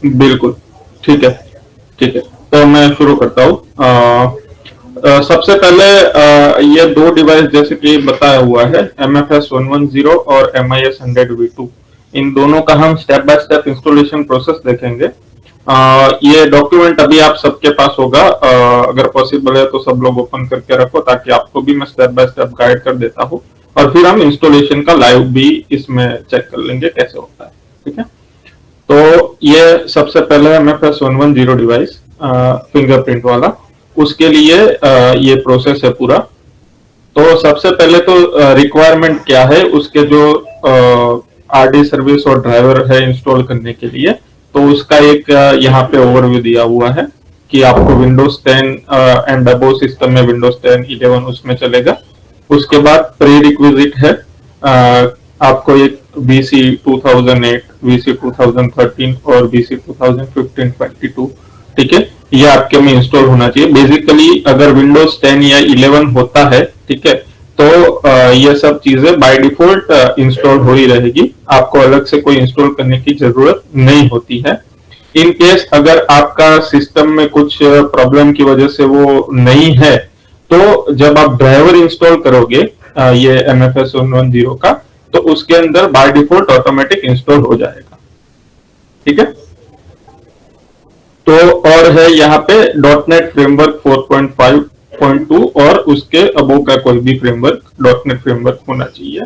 बिल्कुल। ठीक है, ठीक है। तो मैं शुरू करता हूँ। सबसे पहले ये दो डिवाइस जैसे कि बताया हुआ है, MFS110 और MIS100V2। इन दोनों का हम step by step installation process देखेंगे। ये डॉक्यूमेंट अभी आप सबके पास होगा। अगर पॉसिबल है तो सब लोग ओपन करके रखो, ताकि आपको भी मैं स्टेप बाय स्टेप गाइड कर देता हूँ। और फिर हम इंस्टॉलेशन का लाइव भी इसमें चेक कर लेंगे कैसे होता है। ठीक है। तो ये सबसे पहले MFS110 डिवाइस, फिंगरप्रिंट वाला, उसके लिए ये प्रोसेस है पूरा। तो सबसे पहले तो रिक्वायरमेंट क्या है उसके, जो RD सर्विस और ड्राइवर है इंस्टॉल करने के लिए, तो उसका एक यहाँ पे ओवरव्यू दिया हुआ है कि आपको विंडोज 10 एंड अबोव सिस्टम में विंडोज 10, 11 उसमें चलेगा। उसके बाद प्री रिक्विजिट है, आपको एक VC 2008, VC 2013 और VC 2015-22, ठीक है, ये आपके में इंस्टॉल होना चाहिए। बेसिकली अगर विंडोज 10 या 11 होता है, ठीक है, तो ये सब चीजें बाय डिफॉल्ट इंस्टॉल हो ही रहेगी, आपको अलग से कोई इंस्टॉल करने की जरूरत नहीं होती है। इन केस अगर आपका सिस्टम में कुछ प्रॉब्लम की वजह से वो नहीं है, तो जब आप ड्राइवर इंस्टॉल करोगे ये MFS110 का, तो उसके अंदर बाय डिफॉल्ट ऑटोमेटिक इंस्टॉल हो जाएगा। ठीक है। तो और है यहाँ पे .NET फ्रेमवर्क 4.5.2 और उसके अबोव का कोई भी फ्रेमवर्क, .NET फ्रेमवर्क होना चाहिए।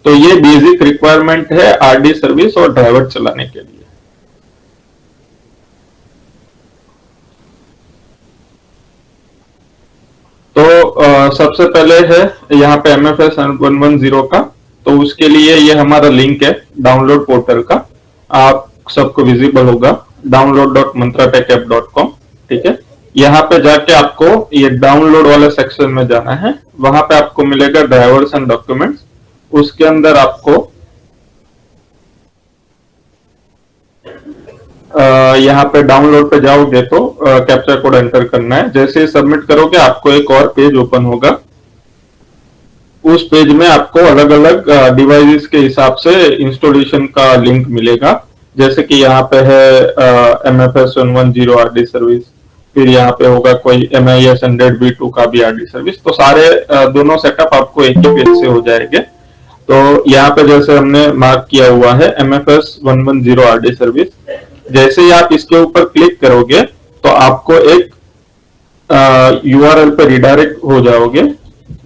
तो ये बेसिक रिक्वायरमेंट है RD सर्विस और ड्राइवर चलाने के लिए। तो सबसे पहले है यहाँ पे MFS110 का। तो उसके लिए ये हमारा लिंक है डाउनलोड पोर्टल का, आप सबको विजिबल होगा, download.mantratechapp.com। ठीक है। यहाँ पे जाके आपको ये डाउनलोड वाले सेक्शन में जाना है, वहां पे आपको मिलेगा ड्राइवर्स एंड डॉक्यूमेंट्स। उसके अंदर आपको यहाँ पे डाउनलोड पे जाओगे तो कैप्चा कोड एंटर करना है। जैसे ही सबमिट करोगे आपको एक और पेज ओपन होगा। उस पेज में आपको अलग अलग डिवाइसेस के हिसाब से इंस्टॉलेशन का लिंक मिलेगा। जैसे कि यहाँ पे है MFS110 RD सर्विस, फिर यहाँ पे होगा कोई MIS100V2 का भी RD सर्विस। तो सारे दोनों सेटअप आपको एक ही पेज से हो जाएंगे। तो यहाँ पे जैसे हमने मार्क किया हुआ है MFS110 RD सर्विस, जैसे ही आप इसके ऊपर क्लिक करोगे तो आपको एक URL पे रिडायरेक्ट हो जाओगे,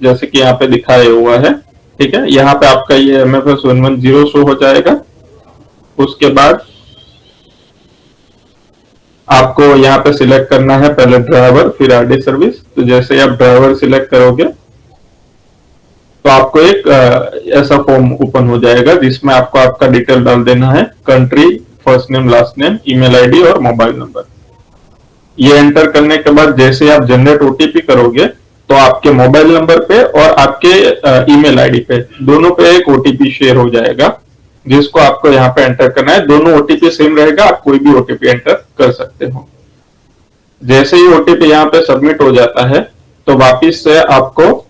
जैसे कि यहाँ पे दिखाया हुआ है। ठीक है। यहाँ पे आपका ये MFS110 शो हो जाएगा। उसके बाद आपको यहाँ पे सिलेक्ट करना है पहले ड्राइवर, फिर RD सर्विस। तो जैसे ही आप ड्राइवर सिलेक्ट करोगे तो आपको एक ऐसा फॉर्म ओपन हो जाएगा, जिसमें आपको आपका डिटेल डाल देना है, country, first name, last name, email ID और मोबाइल नंबर। ये एंटर करने के बाद जैसे आप जनरेट OTP करोगे तो आपके मोबाइल नंबर पे और आपके ईमेल आईडी पे, दोनों पे एक OTP शेयर हो जाएगा, जिसको आपको यहाँ पे एंटर करना है। दोनों OTP सेम रहेगा, आप कोई भी OTP एंटर कर सकते हो। जैसे ही OTP यहाँ पे सबमिट हो जाता है तो वापिस से आपको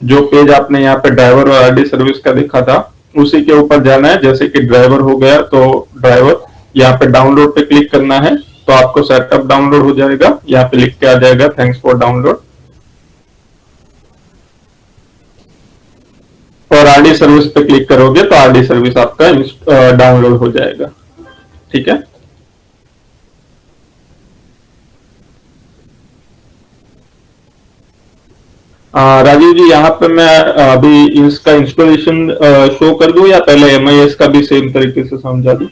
जो पेज आपने यहाँ पे ड्राइवर और RD सर्विस का देखा था, उसी के ऊपर जाना है। जैसे कि ड्राइवर हो गया तो ड्राइवर, यहाँ पे डाउनलोड पे क्लिक करना है, तो आपको सेटअप डाउनलोड हो जाएगा। यहाँ पे लिख के आ जाएगा थैंक्स फॉर डाउनलोड। और RD सर्विस पे क्लिक करोगे तो RD सर्विस आपका डाउनलोड हो जाएगा। ठीक है। राजीव जी, यहाँ पे मैं अभी इसका इंस्टॉलेशन शो कर दूं या पहले MIS का भी सेम तरीके से समझा दूं?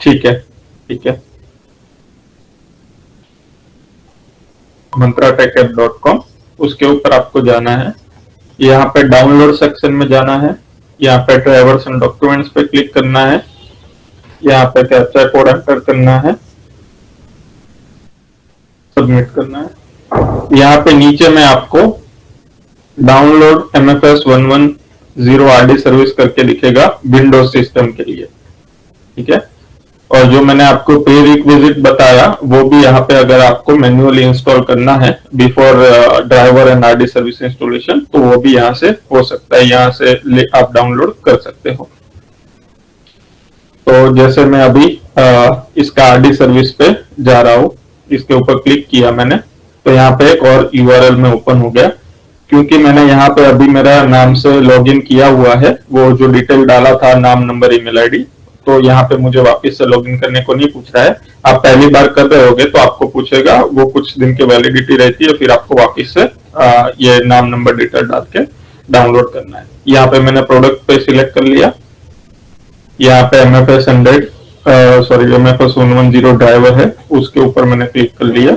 ठीक है, ठीक है। mantratechapp.com, उसके ऊपर आपको जाना है। यहाँ पे डाउनलोड सेक्शन में जाना है, यहाँ पे ड्राइवर्स एंड डॉक्यूमेंट्स पे क्लिक करना है, यहाँ पे कैप्चा कोड एंटर करना है, सबमिट करना है। यहाँ पे नीचे में आपको डाउनलोड MFS110 RD सर्विस करके दिखेगा विंडोज सिस्टम के लिए। ठीक है। और जो मैंने आपको प्री रिक्विजिट बताया, वो भी यहाँ पे अगर आपको मैन्युअली इंस्टॉल करना है before driver and RD service installation, तो वो भी यहाँ से हो सकता है, यहाँ से आप डाउनलोड कर सकते हो। तो जैसे मैं अभी इसका आरडी सर्विस पे जा रहा हूँ, इसके ऊपर क्लिक किया मैंने, तो यहाँ पे एक और यूआरएल में ओपन हो गया। क्योंकि मैंने यहाँ पे अभी मेरा नाम से लॉगिन किया हुआ है, वो जो डिटेल डाला था नाम, नंबर, ईमेल आईडी, तो यहाँ पे मुझे वापस से लॉगिन करने को नहीं पूछ रहा है। आप पहली बार कर रहे होगे तो आपको पूछेगा, वो कुछ दिन की वैलिडिटी रहती है, फिर आपको वापस से ये नाम, नंबर, डिटेल डाल के डाउनलोड करना है। यहाँ पे मैंने प्रोडक्ट पे सिलेक्ट कर लिया। यहाँ पे MFS 100 सॉरी MFS 110 ड्राइवर है, उसके ऊपर मैंने क्लिक कर लिया।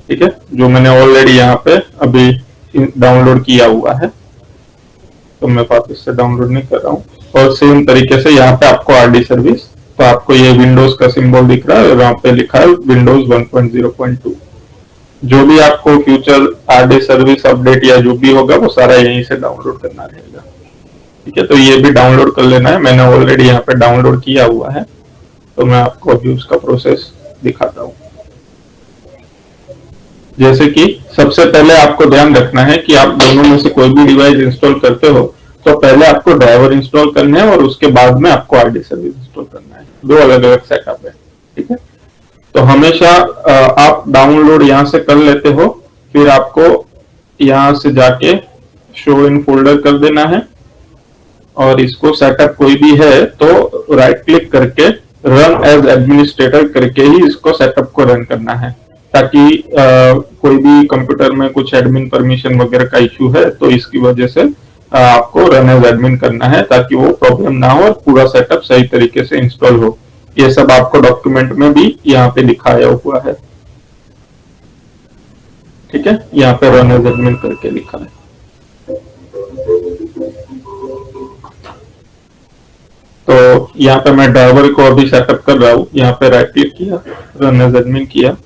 ठीक है, जो मैंने ऑलरेडी यहाँ पे अभी डाउनलोड किया हुआ है, तो मैं वापस से डाउनलोड नहीं कर रहा हूँ। और सेम तरीके से यहाँ पे आपको आरडी सर्विस, तो आपको ये विंडोज का सिंबल दिख रहा है और यहाँ पे लिखा है विंडोज 1.0.2। जो भी आपको फ्यूचर आरडी सर्विस अपडेट या जो भी होगा वो सारा यहीं से डाउनलोड करना रहेगा। ठीक है, तो ये भी डाउनलोड कर लेना है। मैंने ऑलरेडी यहाँ पे डाउनलोड किया हुआ है, तो मैं आपको अभी उसका प्रोसेस दिखाता हूँ। जैसे कि सबसे पहले आपको ध्यान रखना है कि आप दोनों में से कोई भी डिवाइस इंस्टॉल करते हो तो पहले आपको ड्राइवर इंस्टॉल करना है और उसके बाद में आपको आरडी सर्विस इंस्टॉल करना है। दो अलग अलग सेटअप है। ठीक है, तो हमेशा आप डाउनलोड यहाँ से कर लेते हो, फिर आपको यहाँ से जाके शो इन फोल्डर कर देना है और इसको सेटअप कोई भी है तो राइट क्लिक करके रन एज एडमिनिस्ट्रेटर करके ही इसको सेटअप को रन करना है, ताकि कोई भी कंप्यूटर में कुछ एडमिन परमिशन वगैरह का इश्यू है तो इसकी वजह से आपको रन एज एडमिन करना है, ताकि वो प्रॉब्लम ना हो और पूरा सेटअप सही तरीके से इंस्टॉल हो। ये सब आपको डॉक्यूमेंट में भी यहाँ पे दिखाया हुआ है। ठीक है, यहाँ पे रन एज एडमिन करके लिखा है। तो यहाँ पे मैं ड्राइवर को अभी सेटअप कर रहा हूँ। यहाँ पे राइट क्लिक किया, रन एज एडमिन किया।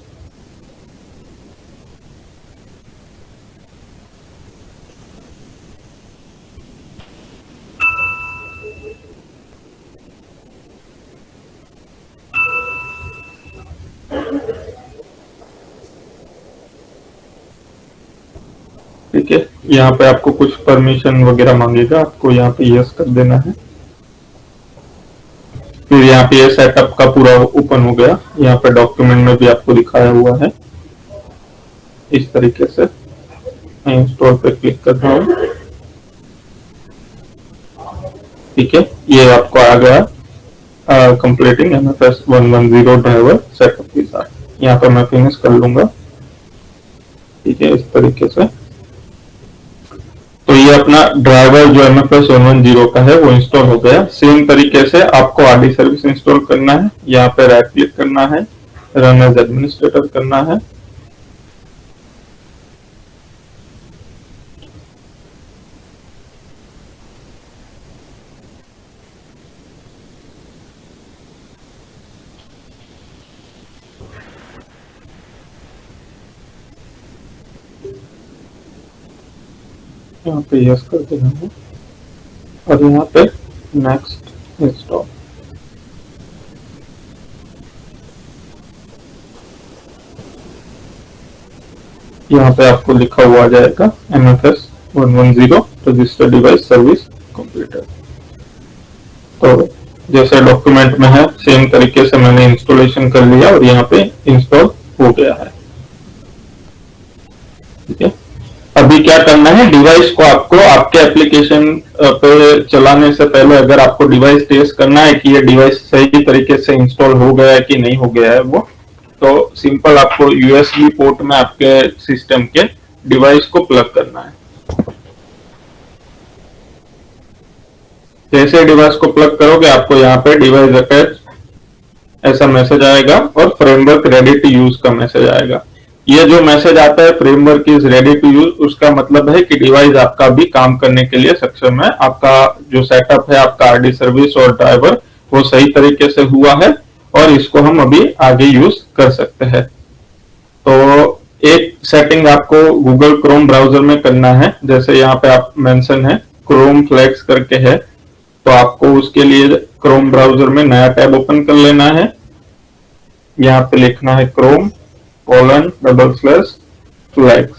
ठीक है, यहाँ पे आपको कुछ परमिशन वगैरह मांगेगा, आपको यहाँ पे यस कर देना है। फिर यहाँ पे ये सेटअप का पूरा ओपन हो गया। यहाँ पे डॉक्यूमेंट में भी आपको दिखाया हुआ है इस तरीके से। मैं इंस्टॉल पे क्लिक कर रहा हूँ। ठीक है, ये आपको आ गया कंप्लीटिंग MFS 110 ड्राइवर सेटअप के साथ। यहाँ पर मैं फिनिश कर लूंगा। ठीक है, इस तरीके से तो ये अपना ड्राइवर जो MFS 110 का है वो इंस्टॉल हो गया। सेम तरीके से आपको आरडी सर्विस इंस्टॉल करना है। यहाँ पे राइट क्लिक करना है, रन एज एडमिनिस्ट्रेटर करना है। यहाँ पे यस कर देना है और यहाँ पे नेक्स्ट इंस्टॉल। यहाँ पे आपको लिखा हुआ आ जाएगा MFS 110 registered device service completed. तो जैसे डॉक्यूमेंट में है सेम तरीके से मैंने इंस्टॉलेशन कर लिया और यहाँ पे इंस्टॉल हो गया है। ठीक है, अभी क्या करना है, डिवाइस को आपको आपके एप्लीकेशन पे चलाने से पहले अगर आपको डिवाइस टेस्ट करना है कि ये डिवाइस सही तरीके से इंस्टॉल हो गया है कि नहीं हो गया है वो, तो सिंपल आपको USB पोर्ट में आपके सिस्टम के डिवाइस को प्लग करना है। जैसे डिवाइस को प्लग करोगे आपको यहाँ पे डिवाइस अटैच ऐसा मैसेज आएगा और फ्रेमवर्क रेडी टू यूज का मैसेज आएगा। ये जो मैसेज आता है framework is ready to use, उसका मतलब है कि डिवाइस आपका भी काम करने के लिए सक्षम है। आपका जो सेटअप है, आपका आरडी सर्विस और ड्राइवर वो सही तरीके से हुआ है और इसको हम अभी आगे यूज कर सकते हैं। तो एक सेटिंग आपको गूगल क्रोम ब्राउजर में करना है। जैसे यहाँ पे आप मेंशन है क्रोम फ्लैक्स करके है, तो आपको उसके लिए क्रोम ब्राउजर में नया टैब ओपन कर लेना है। यहाँ पे लिखना है क्रोम :/flags।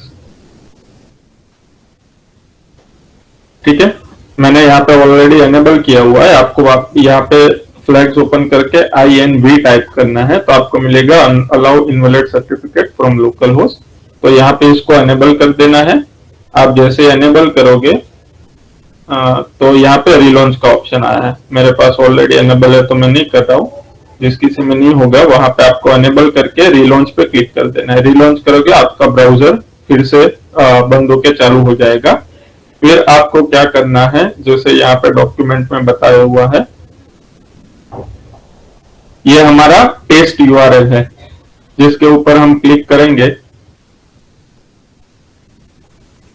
ठीक है, मैंने यहाँ पे ऑलरेडी एनेबल किया हुआ है। आपको यहाँ पे फ्लैग्स ओपन करके INV टाइप करना है तो आपको मिलेगा allow invalid certificate from local host. तो यहाँ पे इसको एनेबल कर देना है। आप जैसे एनेबल करोगे तो यहाँ पे रिलॉन्च का ऑप्शन आया है, मेरे पास ऑलरेडी एनेबल है तो मैं नहीं कर रहा हूँ। जिस किसी में नहीं होगा वहां पे आपको एनेबल करके रिलॉन्च पे क्लिक कर देना है। रिलॉन्च करोगे आपका ब्राउजर फिर से बंद होके चालू हो जाएगा। फिर आपको क्या करना है, जैसे यहाँ पे डॉक्यूमेंट में बताया हुआ है, ये हमारा टेस्ट URL है जिसके ऊपर हम क्लिक करेंगे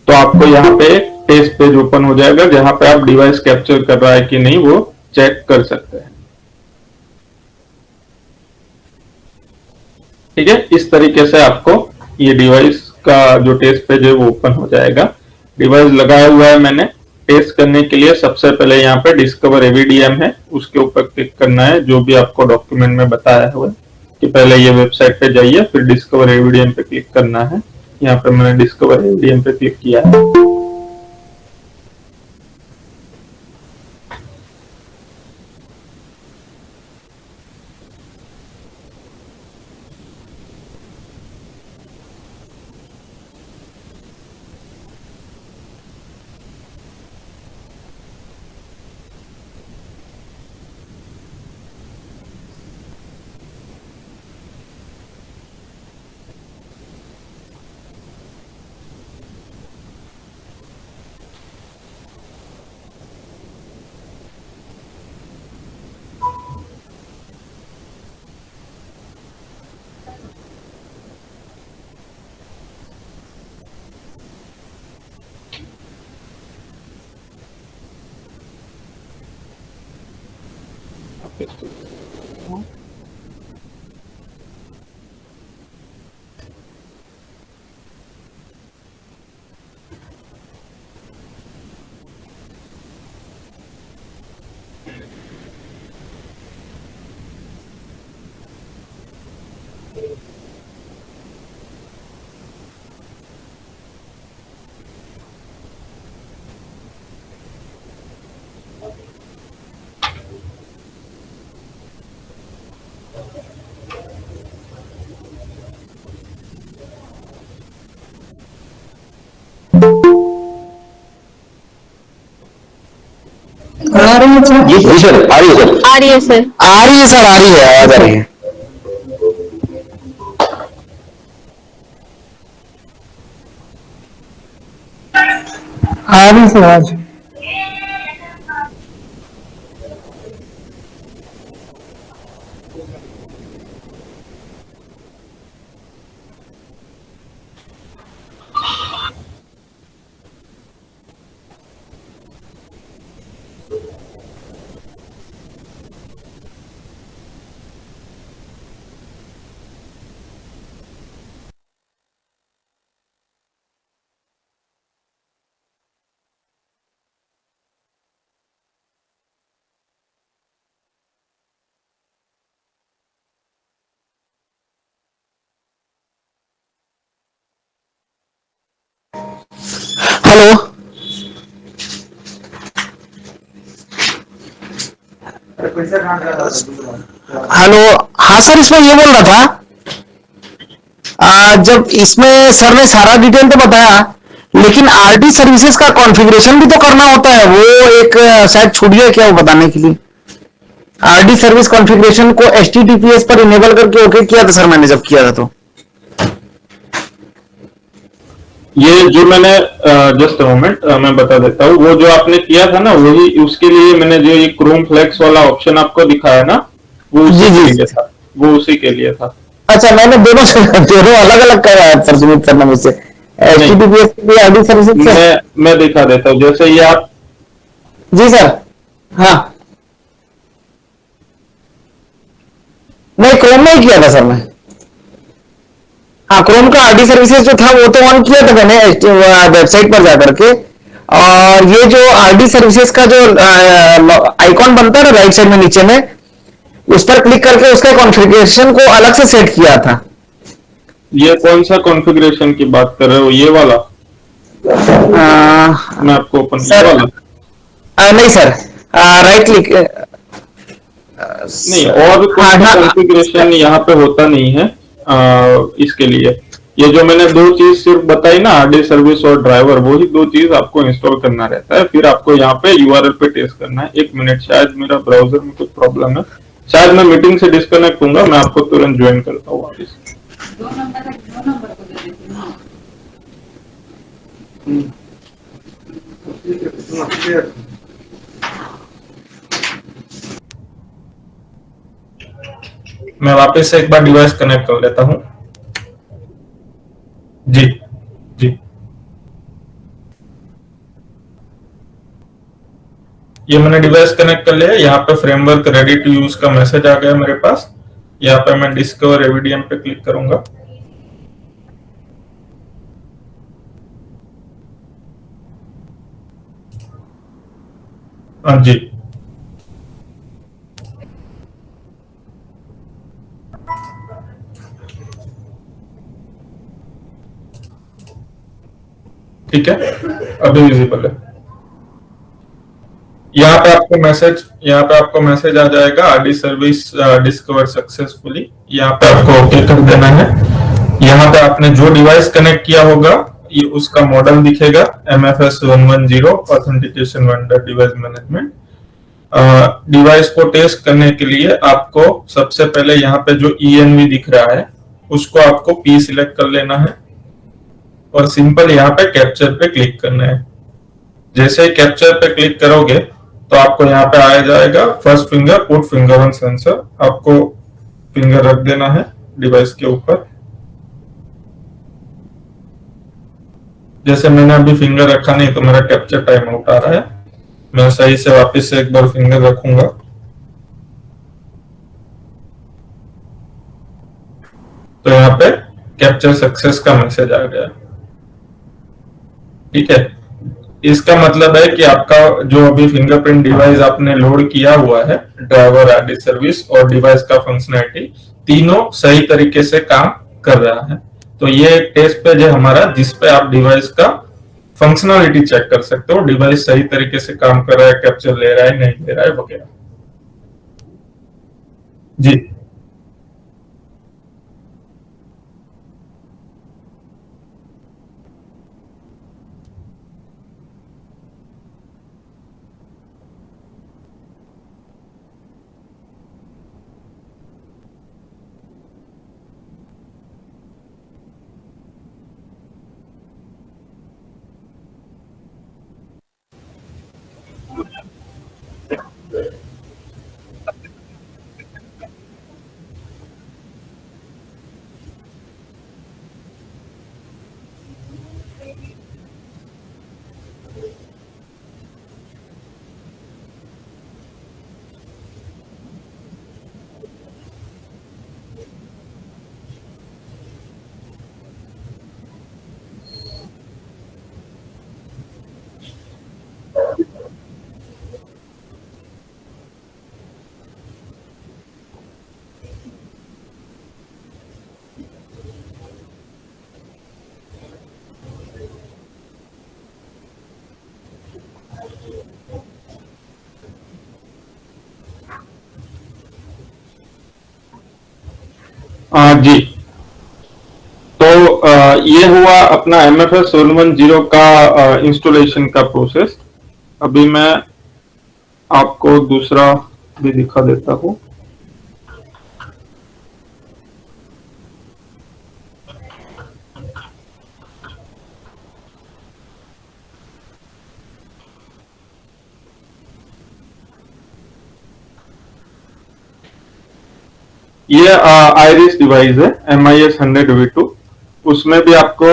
तो आपको यहाँ पे टेस्ट पेज ओपन हो जाएगा जहां पे आप डिवाइस कैप्चर कर रहा है कि नहीं वो चेक कर सकते हैं। ठीक है, इस तरीके से आपको ये डिवाइस का जो टेस्ट पेज है वो ओपन हो जाएगा। डिवाइस लगाया हुआ है मैंने। टेस्ट करने के लिए सबसे पहले यहाँ पे डिस्कवर AVDM है, उसके ऊपर क्लिक करना है, जो भी आपको डॉक्यूमेंट में बताया हुआ है कि पहले ये वेबसाइट पे जाइए फिर डिस्कवर AVDM पे क्लिक करना है। यहाँ पे मैंने डिस्कवर AVDM पे क्लिक किया है। आ रही है सर? जी सर, आ रही है सर। आ रही है सर। आ रही है सर, आ रही है, आवाज आ रही है। आ रही है सर आज। Hello, hello. हाँ सर, इसमें ये बोल रहा था, जब इसमें सर ने सारा डिटेल तो बताया, लेकिन RD सर्विसेज का कॉन्फ़िगरेशन भी तो करना होता है। वो एक शायद छूट गया क्या वो बताने के लिए। RD सर्विस कॉन्फ़िगरेशन को HTTPS पर इनेबल करके ओके किया था सर मैंने जब किया था तो। ये जो मैंने जस्ट मोमेंट मैं बता देता हूँ, वो जो आपने किया था ना वही उसके लिए मैंने जो ये क्रोम फ्लेक्स वाला ऑप्शन आपको दिखाया ना, वो उसी के लिए था। वो उसी के लिए था। अच्छा, मैंने दोनों अलग अलग करा है सर, सुमित करना मुझसे। HTTPS के लिए RD सर्विसेज मैं दिखा देता हूँ। जैसे ये आप, जी सर, हाँ, नहीं क्रोम में ही किया था सर मैं। हाँ, क्रोम का RD सर्विसेज जो था वो तो ऑन किया था मैंने वेबसाइट पर जाकर के। और ये जो RD सर्विसेज का जो आइकॉन बनता है ना राइट साइड में नीचे में, उस पर क्लिक करके उसका कॉन्फ़िगरेशन को अलग से सेट किया था। ये कौन सा कॉन्फ़िगरेशन की बात कर रहे हो? ये वाला मैं आपको ओपन किया वाला? नहीं सर, राइट क्लिक, नहीं, और कोई कॉन्फ़िगरेशन यहाँ पे होता नहीं है इसके लिए। ये जो मैंने दो चीज सिर्फ बताई ना, आरडी सर्विस और ड्राइवर, वही दो चीज आपको इंस्टॉल करना रहता है। फिर आपको यहाँ पे यूआरएल पे टेस्ट करना है। एक मिनट, शायद मेरा ब्राउजर में कुछ प्रॉब्लम है, शायद मैं मीटिंग से डिस्कनेक्ट हूँ, मैं आपको तुरंत ज्वाइन करता हूँ वापिस। मैं वापस से एक बार डिवाइस कनेक्ट कर लेता हूँ। जी जी, ये मैंने डिवाइस कनेक्ट कर लिया। यहाँ पे फ्रेमवर्क रेडी टू यूज का मैसेज आ गया मेरे पास। यहाँ पे मैं डिस्कवर एवीडीएम पे क्लिक करूंगा। हाँ जी, ठीक है, अभी विजिबल है। यहाँ पे आपको मैसेज आ जाएगा, आरडी सर्विस डिस्कवर सक्सेसफुली। यहाँ पे आपको ओके कर देना है। यहाँ पे आपने जो डिवाइस कनेक्ट किया होगा, ये उसका मॉडल दिखेगा, MFS 110 authentication vendor device management. Device को टेस्ट करने के लिए आपको सबसे पहले यहाँ पे जो ENV दिख रहा है, उसको आपको P सिलेक्ट कर लेना है और सिंपल यहाँ पे कैप्चर पे क्लिक करना है। जैसे ही कैप्चर पे क्लिक करोगे तो आपको यहाँ पे आ जाएगा first finger put finger on sensor. आपको फिंगर रख देना है डिवाइस के ऊपर। जैसे मैंने अभी फिंगर रखा नहीं तो मेरा कैप्चर टाइम आउट आ रहा है। मैं सही से वापस से एक बार फिंगर रखूंगा। तो यहाँ पे कैप्चर सक्सेस का मैसेज आ गया। ठीक है, इसका मतलब है कि आपका जो अभी फिंगरप्रिंट डिवाइस आपने लोड किया हुआ है, ड्राइवर, आरडी सर्विस और डिवाइस का फंक्शनैलिटी, तीनों सही तरीके से काम कर रहा है। तो ये टेस्ट पेज है हमारा, जिसपे आप डिवाइस का फंक्शनैलिटी चेक कर सकते हो, डिवाइस सही तरीके से काम कर रहा है, कैप्चर ले रहा है, नहीं ले रहा है, वगैरह। जी, जी। तो ये हुआ अपना MFS 110 का इंस्टॉलेशन का प्रोसेस। अभी मैं आपको दूसरा भी दिखा देता हूँ। ये आयरिस डिवाइस है, MIS 100V2। उसमें भी आपको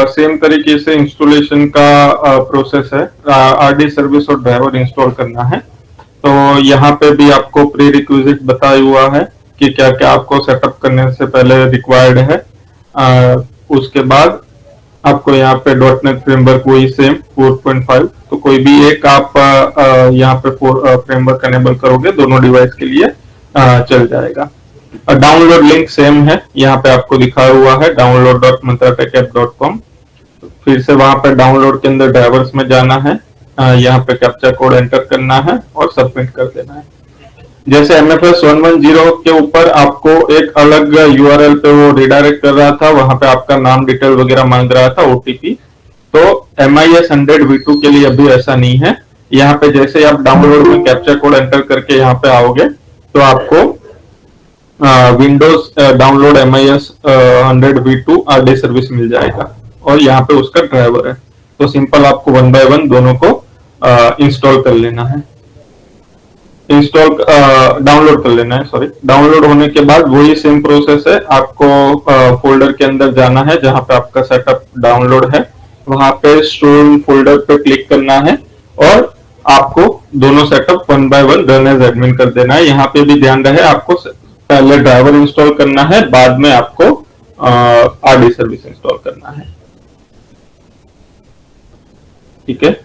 सेम तरीके से इंस्टॉलेशन का प्रोसेस है। आरडी सर्विस और ड्राइवर इंस्टॉल करना है। तो यहाँ पे भी आपको प्री रिक्विजिट बताया हुआ है कि क्या क्या आपको सेटअप करने से पहले रिक्वायर्ड है। उसके बाद आपको यहाँ पे .NET फ्रेमवर्क वही सेम 4.5, तो कोई भी एक आप यहाँ पे फ्रेमवर्क एनेबल करोगे, दोनों डिवाइस के लिए चल जाएगा। डाउनलोड लिंक सेम है, यहाँ पे आपको दिखाया हुआ है download.mantratechapp.com। फिर से वहां पे डाउनलोड के अंदर ड्राइवर्स में जाना है, यहाँ पे कैप्चा कोड एंटर करना है और सबमिट कर देना है। जैसे MFS 110 के ऊपर आपको एक अलग URL पे वो रिडायरेक्ट कर रहा था, वहां पे आपका नाम डिटेल वगैरह मांग रहा था, OTP। तो MIS 100V2 के लिए अभी ऐसा नहीं है। यहाँ पे जैसे आप डाउनलोड में कैप्चा कोड एंटर करके यहाँ पे आओगे तो आपको Windows download MIS 100V2 RD service मिल जाएगा और यहाँ पे उसका ड्राइवर है। तो सिंपल आपको 1 by 1 दोनों को इंस्टॉल कर लेना है, डाउनलोड कर लेना है, सॉरी। डाउनलोड होने के बाद वही सेम प्रोसेस है, आपको फोल्डर के अंदर जाना है जहां पे आपका सेटअप डाउनलोड है, वहां पे स्टोर फोल्डर पे क्लिक करना है और आपको दोनों setup 1 by 1 run as admin कर देना है। यहाँ पे भी ध्यान रहे, आपको पहले ड्राइवर इंस्टॉल करना है, बाद में आपको RD सर्विस इंस्टॉल करना है, ठीक है।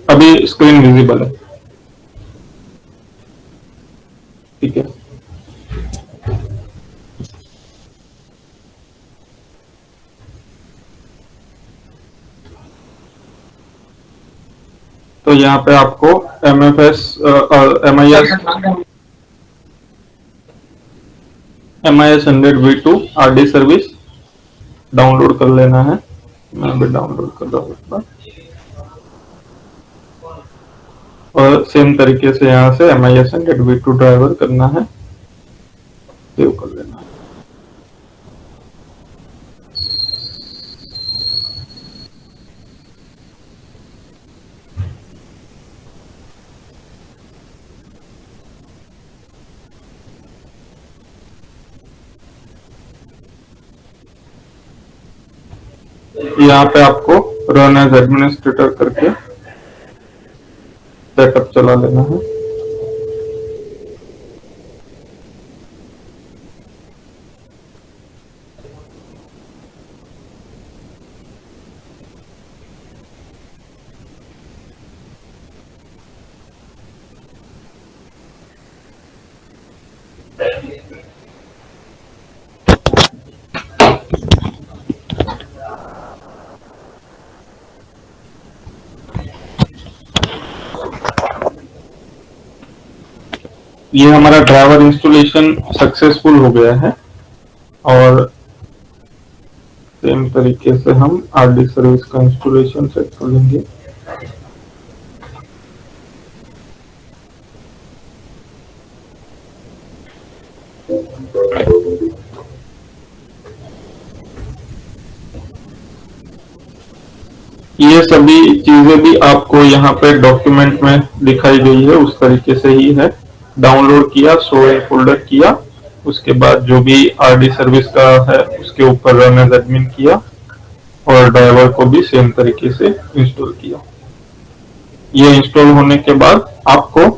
अभी स्क्रीन विजिबल है, ठीक है। तो यहाँ पे आपको MIS 100V2 RD service download कर लेना है। मैं भी डाउनलोड कर रहा हूँ और सेम तरीके से यहाँ से MIS 100V2 ड्राइवर करना है, सेव कर लेना है। यहाँ पे आपको रन एज एडमिनिस्ट्रेटर करके सेटअप चला लेना है। ये हमारा ड्राइवर इंस्टॉलेशन सक्सेसफुल हो गया है और सेम तरीके से हम RD सर्विस का इंस्टॉलेशन सेट कर लेंगे। ये सभी चीजें भी आपको यहाँ पे डॉक्यूमेंट में दिखाई गई है, उस तरीके से ही है। डाउनलोड किया, शो इन फोल्डर किया, उसके बाद जो भी RD सर्विस का है उसके ऊपर रन एज एडमिन किया और ड्राइवर को भी सेम तरीके से इंस्टॉल किया। ये इंस्टॉल होने के बाद आपको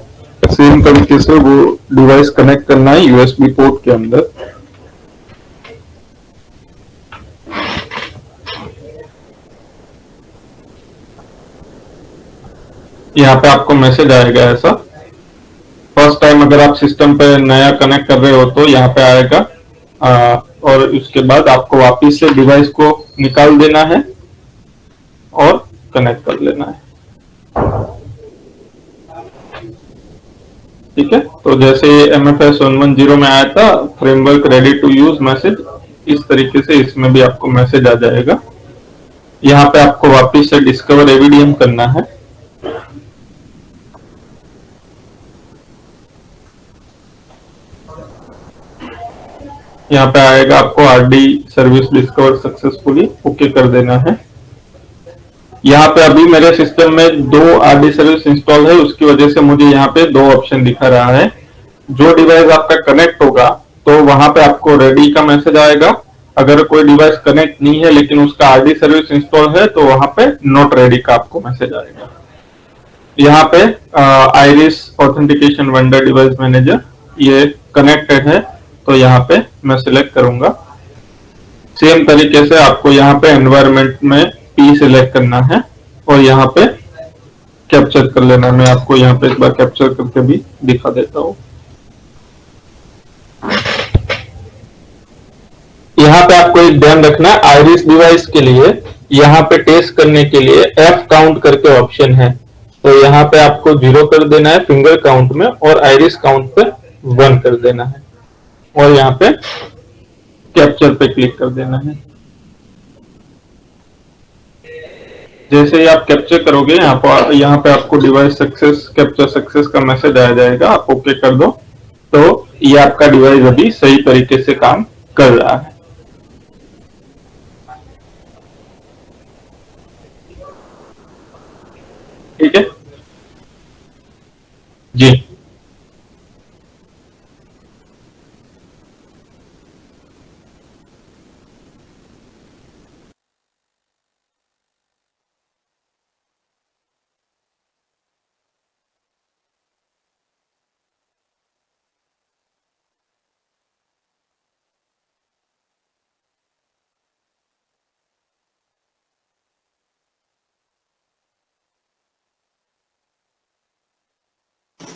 सेम तरीके से वो डिवाइस कनेक्ट करना है USB पोर्ट के अंदर। यहाँ पे आपको मैसेज आएगा ऐसा, फर्स्ट टाइम अगर आप सिस्टम पे नया कनेक्ट कर रहे हो तो यहाँ पे आएगा और उसके बाद आपको वापस से डिवाइस को निकाल देना है और कनेक्ट कर लेना है, ठीक है। तो जैसे MFS 110 में आया था framework ready to use message, इस तरीके से इसमें भी आपको मैसेज आ जाएगा। यहाँ पे आपको वापस से डिस्कवर एवीडीएम करना है। यहाँ पे आएगा आपको RD service discover successfully, okay कर देना है। यहाँ पे अभी मेरे सिस्टम में 2 RD सर्विस इंस्टॉल है, उसकी वजह से मुझे यहाँ पे 2 ऑप्शन दिखा रहा है। जो डिवाइस आपका कनेक्ट होगा तो वहां पे आपको रेडी का मैसेज आएगा। अगर कोई डिवाइस कनेक्ट नहीं है लेकिन उसका आरडी सर्विस इंस्टॉल है तो वहां पे नॉट रेडी का आपको मैसेज आएगा। यहाँ पे iris authentication vendor device manager ये कनेक्टेड है, तो यहाँ पे मैं सिलेक्ट करूंगा। सेम तरीके से आपको यहाँ पे एनवायरनमेंट में पी सिलेक्ट करना है और यहाँ पे कैप्चर कर लेना है। मैं आपको यहाँ पे एक बार कैप्चर करके भी दिखा देता हूँ। यहाँ पे आपको एक ध्यान रखना है, आइरिस डिवाइस के लिए यहाँ पे टेस्ट करने के लिए एफ काउंट करके ऑप्शन है, तो यहाँ पे आपको 0 कर देना है फिंगर काउंट में और आइरिस काउंट पे 1 कर देना है और यहाँ पे कैप्चर पे क्लिक कर देना है। जैसे ही आप कैप्चर करोगे यहाँ पे आपको डिवाइस सक्सेस, कैप्चर सक्सेस का मैसेज आ जाएगा। आप ओके कर दो तो ये आपका डिवाइस अभी सही तरीके से काम कर रहा है। ठीक है जी।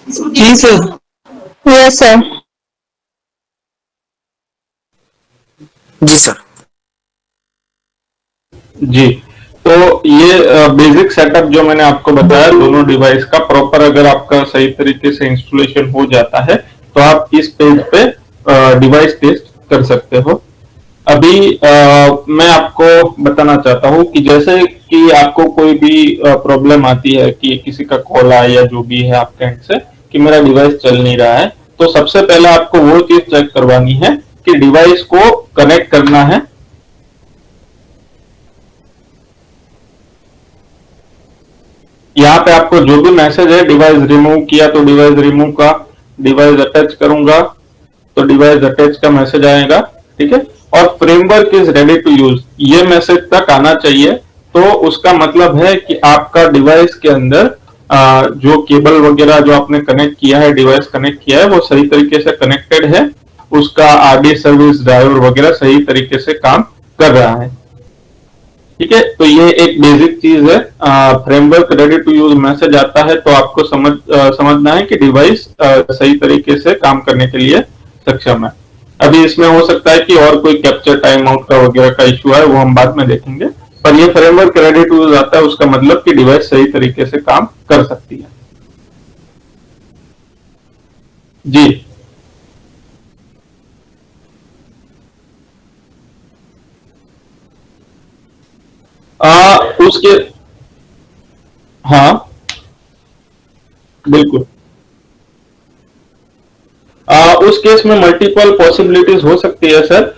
जी सर। Yes sir. जी सर। जी, तो ये बेसिक सेटअप जो मैंने आपको बताया दोनों डिवाइस का प्रॉपर, अगर आपका सही तरीके से इंस्टॉलेशन हो जाता है तो आप इस पेज पे डिवाइस टेस्ट कर सकते हो। अभी मैं आपको बताना चाहता हूँ कि जैसे कि आपको कोई भी प्रॉब्लम आती है कि किसी का कॉल आया या जो भी है आपके एंड से कि मेरा डिवाइस चल नहीं रहा है, तो सबसे पहले आपको वो चीज चेक करवानी है कि डिवाइस को कनेक्ट करना है। यहाँ पे आपको जो भी मैसेज है, डिवाइस रिमूव किया तो डिवाइस रिमूव का, डिवाइस अटैच करूंगा तो डिवाइस अटैच का मैसेज आएगा। ठीक है, और framework is ready to use ये मैसेज तक आना चाहिए, तो उसका मतलब है कि आपका डिवाइस के अंदर जो केबल वगैरह जो आपने कनेक्ट किया है, डिवाइस कनेक्ट किया है, वो सही तरीके से कनेक्टेड है, उसका आरडी सर्विस ड्राइवर वगैरह सही तरीके से काम कर रहा है। ठीक है, तो ये एक बेसिक चीज है। Framework ready to use message आता है तो आपको समझना है कि डिवाइस सही तरीके से काम करने के लिए सक्षम है। अभी इसमें हो सकता है कि और कोई कैप्चर टाइम आउट का वगैरह का इश्यू है, वो हम बाद में देखेंगे, पर ये फ्रेमवर्क रेडी टू यूज आता है, उसका मतलब कि डिवाइस सही तरीके से काम कर सकती है। जी, उसके, हाँ बिल्कुल, उस केस में मल्टीपल पॉसिबिलिटीज हो सकती है सर।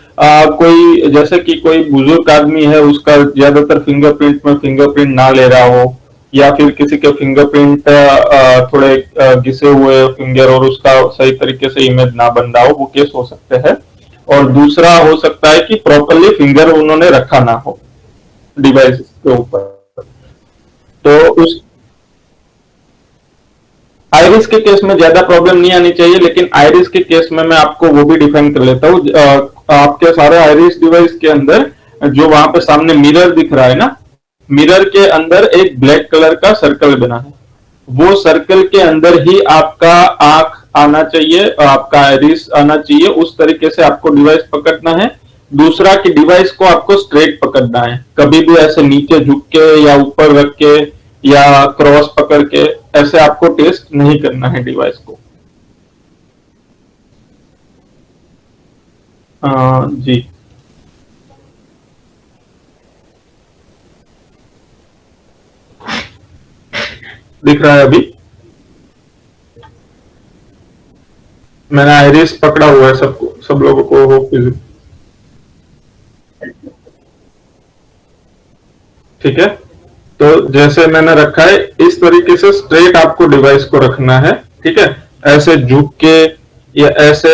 कोई जैसे कि कोई बुजुर्ग आदमी है, उसका ज्यादातर फिंगरप्रिंट में फिंगरप्रिंट ना ले रहा हो, या फिर किसी के फिंगरप्रिंट थोड़े घिसे हुए फिंगर और उसका सही तरीके से इमेज ना बन रहा हो, वो केस हो सकते हैं। और दूसरा हो सकता है कि प्रॉपरली फिंगर उन्होंने रखा ना हो डिवाइस के ऊपर, तो उस आइरिस के केस में ज्यादा प्रॉब्लम नहीं आनी चाहिए, लेकिन आइरिस के केस में मैं आपको वो भी डिफाइन कर लेता हूँ। आपके सारे आइरिस डिवाइस के अंदर जो वहां पे सामने मिरर दिख रहा है ना, मिरर के अंदर एक ब्लैक कलर का सर्कल बना है, वो सर्कल के अंदर ही आपका आंख आना चाहिए, आपका आइरिस आना चाहिए। उस तरीके से आपको डिवाइस पकड़ना है। दूसरा कि डिवाइस को आपको स्ट्रेट पकड़ना है, कभी भी ऐसे नीचे झुक के या ऊपर रख के या क्रॉस पकड़ के ऐसे आपको टेस्ट नहीं करना है डिवाइस को। जी, दिख रहा है अभी? मैंने आइरिस पकड़ा हुआ है सबको, सब लोगों को होप। ठीक है, तो जैसे मैंने रखा है इस तरीके से स्ट्रेट आपको डिवाइस को रखना है। ठीक है, ऐसे झुक के या ऐसे,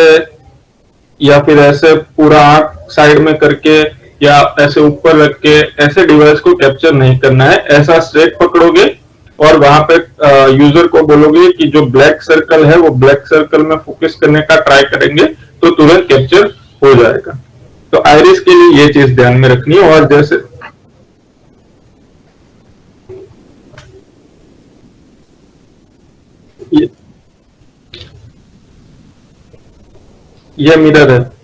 या फिर ऐसे पूरा आंख साइड में करके, या ऐसे ऊपर रख के, ऐसे डिवाइस को कैप्चर नहीं करना है। ऐसा स्ट्रेट पकड़ोगे और वहां पे यूजर को बोलोगे कि जो ब्लैक सर्कल है वो ब्लैक सर्कल में फोकस करने का ट्राई करेंगे तो तुरंत कैप्चर हो जाएगा। तो आइरिस के लिए ये चीज ध्यान में रखनी है। और जैसे ये मिरर है,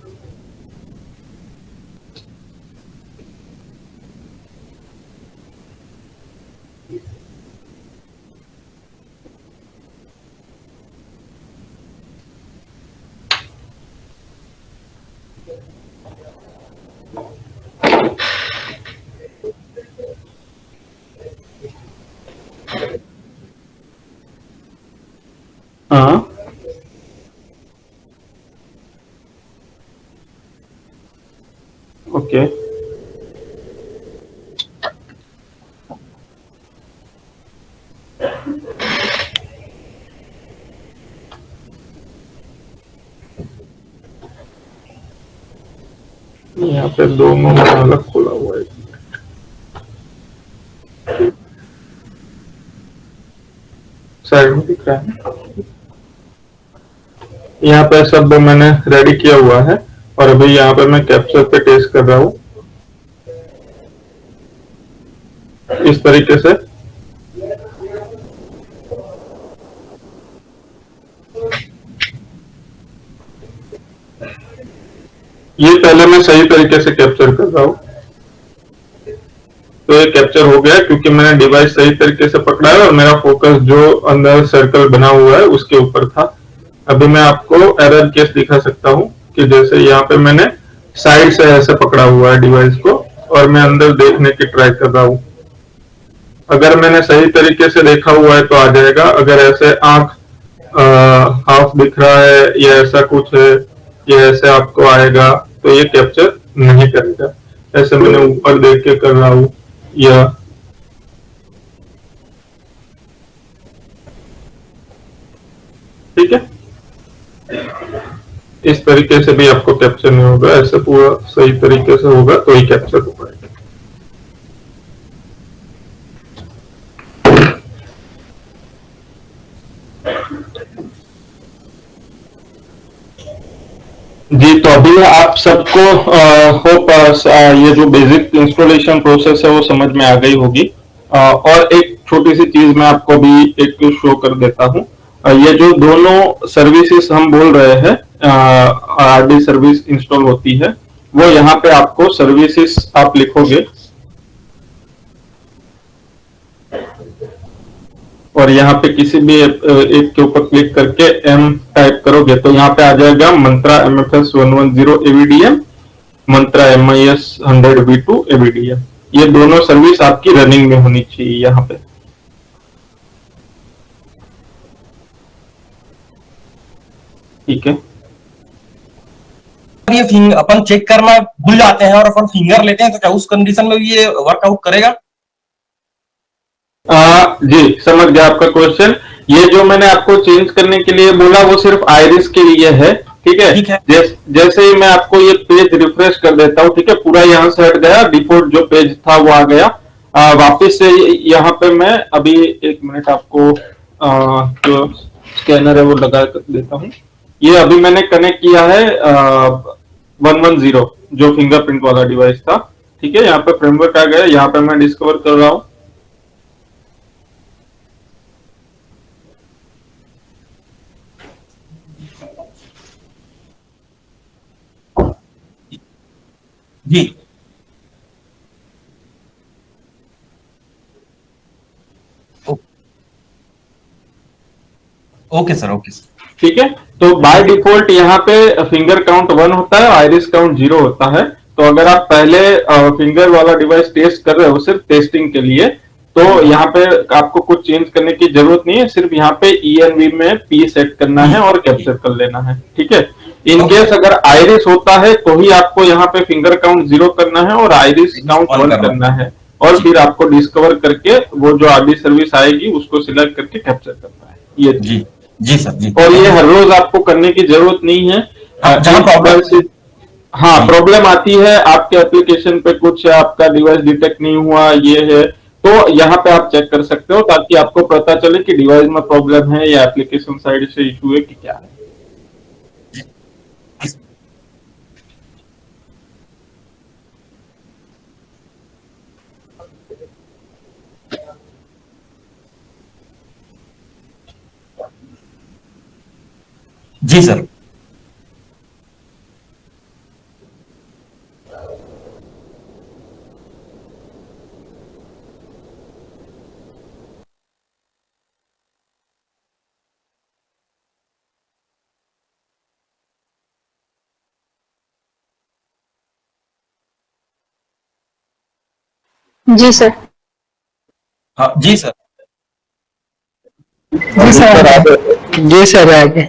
हाँ ओके। यहाँ पे दोनों में अलग खुला हुआ है, साइड में दिख रहा है। यहाँ पे सब मैंने रेडी किया हुआ है और अभी यहाँ पे मैं कैप्चर पे टेस्ट कर रहा हूँ इस तरीके से। ये पहले मैं सही तरीके से कैप्चर कर रहा हूँ, तो ये कैप्चर हो गया क्योंकि मैंने डिवाइस सही तरीके से पकड़ा है और मेरा फोकस जो अंदर सर्कल बना हुआ है उसके ऊपर था। अभी मैं आपको एरर केस दिखा सकता हूँ कि जैसे यहाँ पे मैंने साइड से ऐसे पकड़ा हुआ है डिवाइस को और मैं अंदर देखने की ट्राई कर रहा हूँ। अगर मैंने सही तरीके से देखा हुआ है तो आ जाएगा, अगर ऐसे आंख हाफ दिख रहा है या ऐसा कुछ है या ऐसे आपको आएगा तो ये कैप्चर नहीं करेगा। ऐसे मैंने ऊपर देख के कर रहा हूँ या ठीक है, इस तरीके से भी आपको कैप्चर नहीं होगा। ऐसे पूरा सही तरीके से होगा तो ही कैप्चर हो पाएगा। जी, तो अभी आप सबको होप ये जो बेसिक इंस्टॉलेशन प्रोसेस है वो समझ में आ गई होगी। और एक छोटी सी चीज मैं आपको भी एक शो कर देता हूँ। ये जो दोनों सर्विसेज हम बोल रहे हैं आरडी सर्विस इंस्टॉल होती है, वो यहाँ पे आपको सर्विसेज आप लिखोगे और यहाँ पे किसी भी एक के ऊपर क्लिक करके एम टाइप करोगे तो यहाँ पे आ जाएगा मंत्रा MFS 110 AVDM, मंत्रा MIS 100 V2 AVDM। ये दोनों सर्विस आपकी रनिंग में होनी चाहिए यहाँ पे। ठीक है, ये अपन चेक करना भूल जाते हैं और अपन फिंगर लेते हैं तो क्या उस कंडीशन में ये वर्कआउट करेगा? जी समझ गया आपका क्वेश्चन। ये जो मैंने आपको चेंज करने के लिए बोला वो सिर्फ आइरिस के लिए है। ठीक है, जैसे ही मैं आपको ये पेज रिफ्रेश कर देता हूँ, ठीक है, पूरा यहाँ से हट गया, डिफॉल्ट जो पेज था वो आ गया। वापस से यहाँ पे मैं अभी 1 मिनट आपको जो स्कैनर है वो लगा देता हूँ। ये अभी मैंने कनेक्ट किया है 110 जो फिंगरप्रिंट वाला डिवाइस था। ठीक है, यहाँ पे फ्रेमवर्क आ गया, यहाँ पे मैं डिस्कवर कर रहा हूँ। जी ओके सर, ओके सर। ठीक है, तो बाय डिफॉल्ट यहाँ पे फिंगर काउंट 1 होता है, आइरिस काउंट 0 होता है। तो अगर आप पहले फिंगर वाला डिवाइस टेस्ट कर रहे हो सिर्फ टेस्टिंग के लिए, तो यहाँ पे आपको कुछ चेंज करने की जरूरत नहीं है। सिर्फ यहाँ पे ENV में P सेट करना है और कैप्चर कर लेना है। ठीक है, इन केस अगर आइरिस होता है तो ही आपको यहाँ पे फिंगर काउंट 0 करना है और आइरिस काउंट 1 करना है, और फिर आपको डिस्कवर करके वो जो आरडी सर्विस आएगी उसको सिलेक्ट करके कैप्चर करना है। ये जी जी सर जी। और ये हर रोज आपको करने की जरूरत नहीं है। हाँ, जहाँ एक बार प्रॉब्लम, से हाँ जी प्रॉब्लम आती है आपके एप्लीकेशन पे, कुछ आपका डिवाइस डिटेक्ट नहीं हुआ ये है, तो यहाँ पे आप चेक कर सकते हो ताकि आपको पता चले कि डिवाइस में प्रॉब्लम है या एप्लीकेशन साइड से इशू है कि क्या है। जी सर। जी सर। हाँ जी सर। जी सर आगे। जी सर आगे।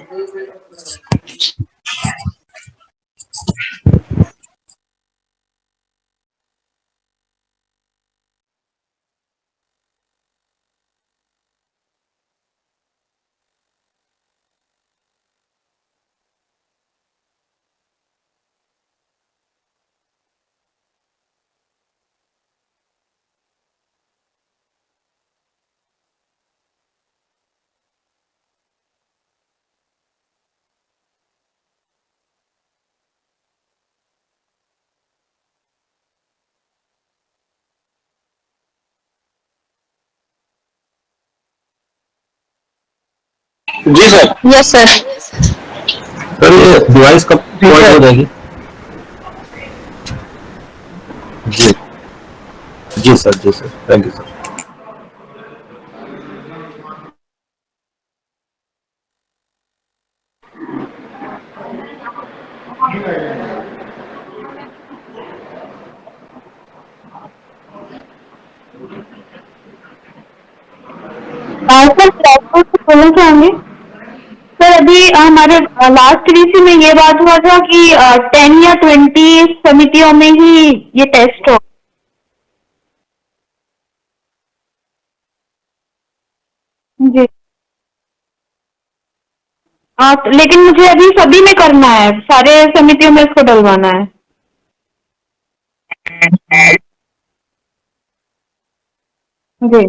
जी सर। Yes sir. सर ये डिवाइस कब पॉइंट हो जाएगी? जी जी सर, जी sir, thank you sir. Sir blackboard से बोलना चाहेंगे। सर अभी हमारे लास्ट वीसी में ये बात हुआ था कि 10 या 20 समितियों में ही ये टेस्ट हो। जी। लेकिन मुझे अभी सभी में करना है, सारे समितियों में इसको डलवाना है। जी।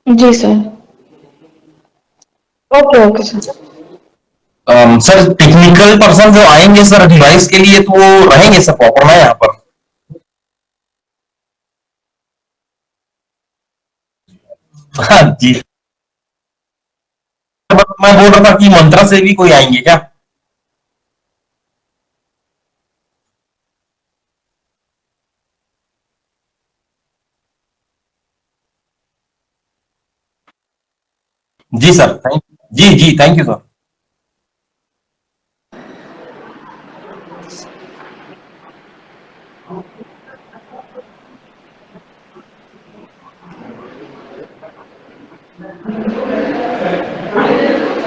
जी sir. Okay okay sir. Sir technical person जो आएंगे सर डिवाइस के लिए, तो वो रहेंगे सर प्रॉपर ना यहाँ पर? हाँ जी। बट मैं बोल रहा था कि मंत्रा से भी कोई आएंगे क्या? जी सर, जी जी, थैंक यू सर।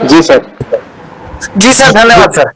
जी सर। जी सर, धन्यवाद सर।